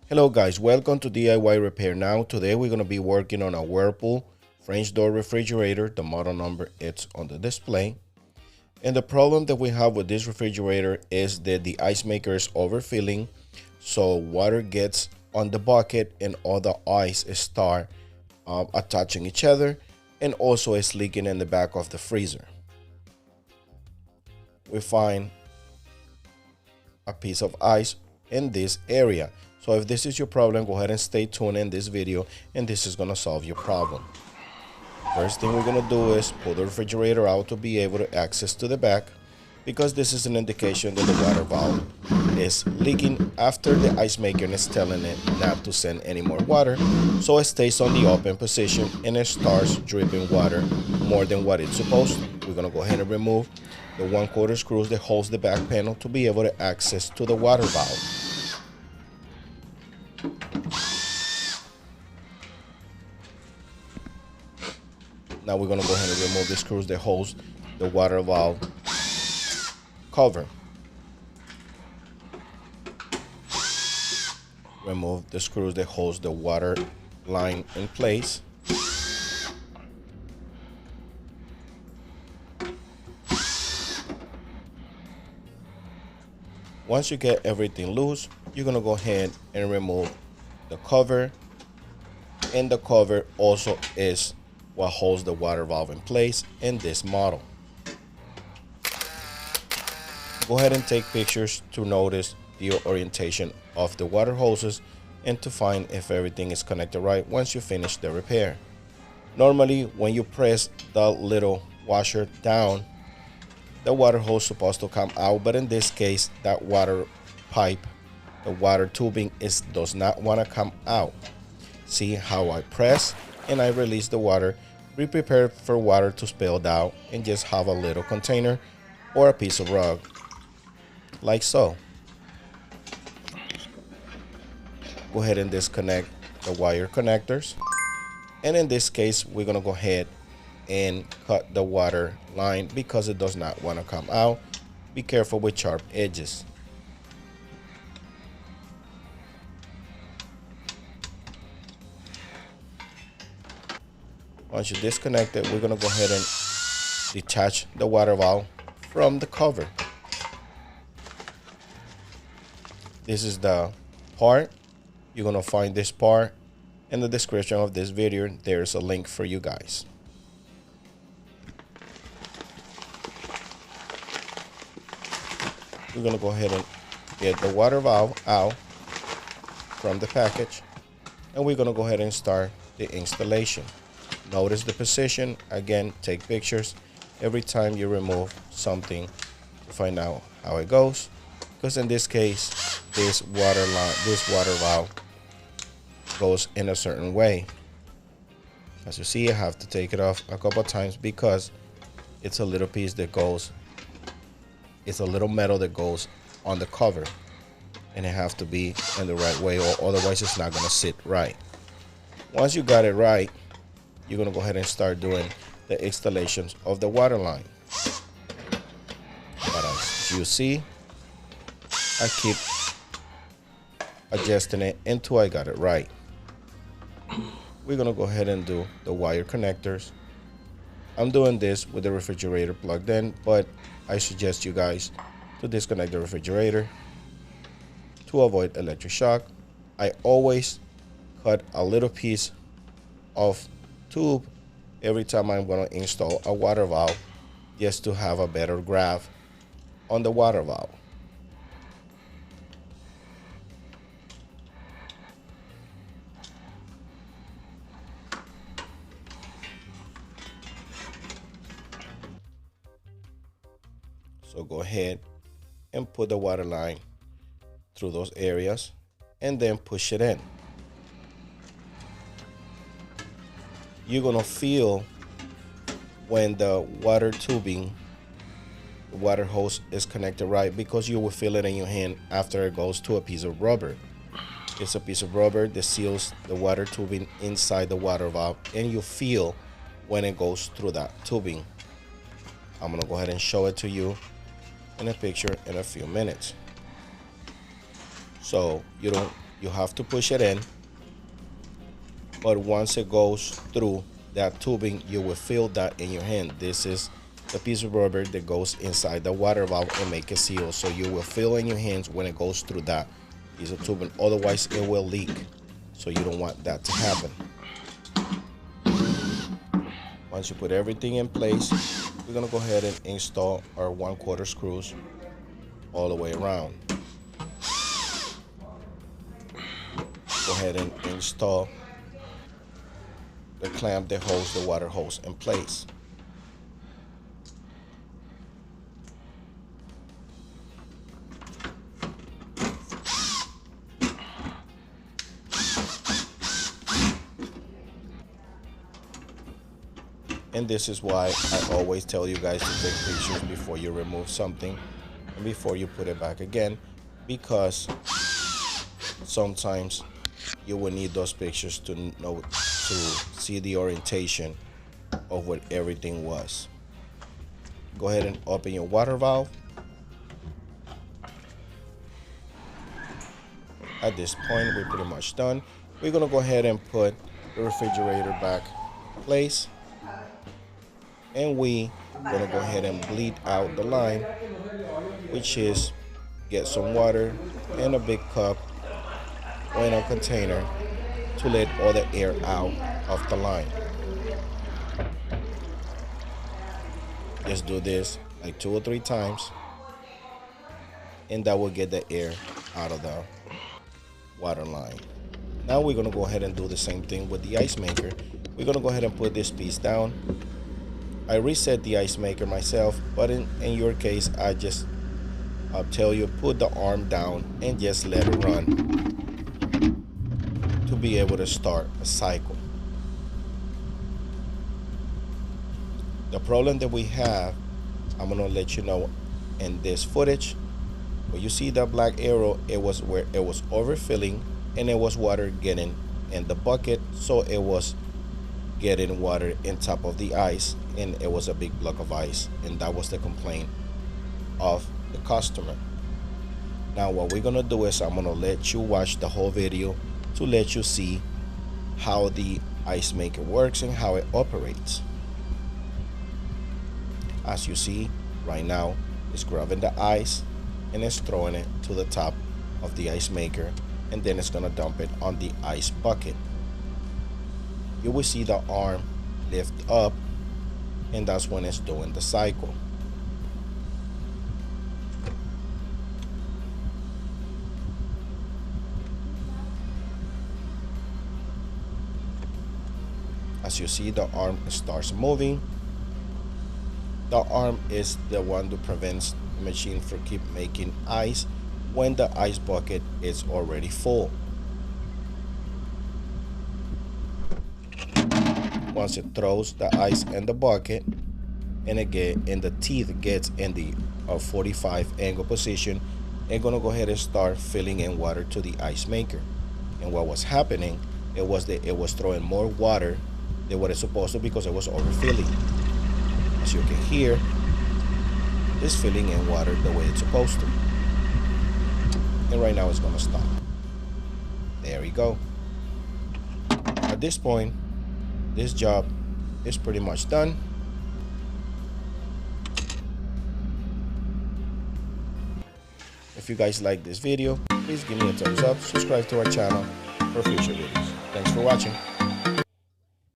Hello guys, welcome to DIY Repair Now. Today we're going to be working on a Whirlpool French door refrigerator. The model number it's on the display. And the problem that we have with this refrigerator is that the ice maker is overfilling. So water gets on the bucket and all the ice start attaching each other, and also it's leaking in the back of the freezer. We find a piece of ice in this area. So if this is your problem, go ahead and stay tuned in this video, and this is going to solve your problem. First thing we're going to do is pull the refrigerator out to be able to access to the back, because this is an indication that the water valve is leaking after the ice maker is telling it not to send any more water. So it stays on the open position and it starts dripping water more than what it's supposed to. We're going to go ahead and remove the 1/4 screws that holds the back panel to be able to access to the water valve. Now we're going to go ahead and remove the screws that holds the water valve cover. Remove the screws that holds the water line in place. Once you get everything loose, you're going to go ahead and remove the cover, and the cover also is what holds the water valve in place in this model. Go ahead and take pictures to notice the orientation of the water hoses and to find if everything is connected right once you finish the repair. Normally, when you press the little washer down, the water hose is supposed to come out, but in this case, that water pipe, the water tubing does not want to come out. See how I press and I release the water. Be prepared for water to spill out, and just have a little container or a piece of rug, like so. Go ahead and disconnect the wire connectors. And in this case, we're going to go ahead and cut the water line because it does not want to come out. Be careful with sharp edges. Once you disconnect it, we're going to go ahead and detach the water valve from the cover. This is the part. You're going to find this part in the description of this video. There's a link for you guys. We're going to go ahead and get the water valve out from the package, and we're going to go ahead and start the installation. Notice the position. Again, take pictures every time you remove something to find out how it goes, because in this case, this water valve goes in a certain way. As you see, I have to take it off a couple of times because it's a little piece that goes, it's a little metal that goes on the cover, and it have to be in the right way, or otherwise it's not going to sit right. Once you got it right, you're going to go ahead and start doing the installations of the water line. But as you see, I keep adjusting it until I got it right. We're going to go ahead and do the wire connectors. I'm doing this with the refrigerator plugged in, but I suggest you guys to disconnect the refrigerator to avoid electric shock. I always cut a little piece of tube every time I'm going to install a water valve, just to have a better grasp on the water valve. So go ahead and put the water line through those areas and then push it in. You're gonna feel when the water tubing, the water hose is connected right, because you will feel it in your hand after it goes to a piece of rubber. It's a piece of rubber that seals the water tubing inside the water valve, and you feel when it goes through that tubing. I'm gonna go ahead and show it to you in a picture in a few minutes. So you don't You have to push it in, but once it goes through that tubing, you will feel that in your hand. This is the piece of rubber that goes inside the water valve and make it seal. So you will feel in your hands when it goes through that piece of tubing. Otherwise, it will leak. So you don't want that to happen. Once you put everything in place, we're gonna go ahead and install our 1/4 screws all the way around. Go ahead and install the clamp that holds the water hose in place. And this is why I always tell you guys to take pictures before you remove something and before you put it back again, because sometimes you will need those pictures to know, to see the orientation of what everything was. Go ahead and open your water valve. At this point, we're pretty much done. We're gonna go ahead and put the refrigerator back in place. And we gonna go ahead and bleed out the line, which is get some water in a big cup or in a container to let all the air out of the line. Just do this like 2 or 3 times, and that will get the air out of the water line. Now we're gonna go ahead and do the same thing with the ice maker. We're gonna go ahead and put this piece down. I reset the ice maker myself, but in your case, I'll tell you, put the arm down and just let it run to be able to start a cycle. The problem that we have, I'm gonna let you know in this footage. Where you see that black arrow, it was where it was overfilling and it was water getting in the bucket, so it was getting water in top of the ice, and it was a big block of ice, and that was the complaint of the customer. Now what we're gonna do is I'm gonna let you watch the whole video to let you see how the ice maker works and how it operates. As you see right now, it's grabbing the ice and it's throwing it to the top of the ice maker, and then it's gonna dump it on the ice bucket. You will see the arm lift up, and that's when it's doing the cycle. As you see, the arm starts moving. The arm is the one that prevents the machine from keep making ice when the ice bucket is already full. Once it throws the ice in the bucket and the teeth gets in the 45 angle position, it's gonna go ahead and start filling in water to the ice maker. And what was happening, it was that it was throwing more water than what it's supposed to, because it was overfilling. As you can hear, it's filling in water the way it's supposed to. And right now it's gonna stop. There we go. At this point, this job is pretty much done. If you guys like this video, please give me a thumbs up, subscribe to our channel for future videos. Thanks for watching.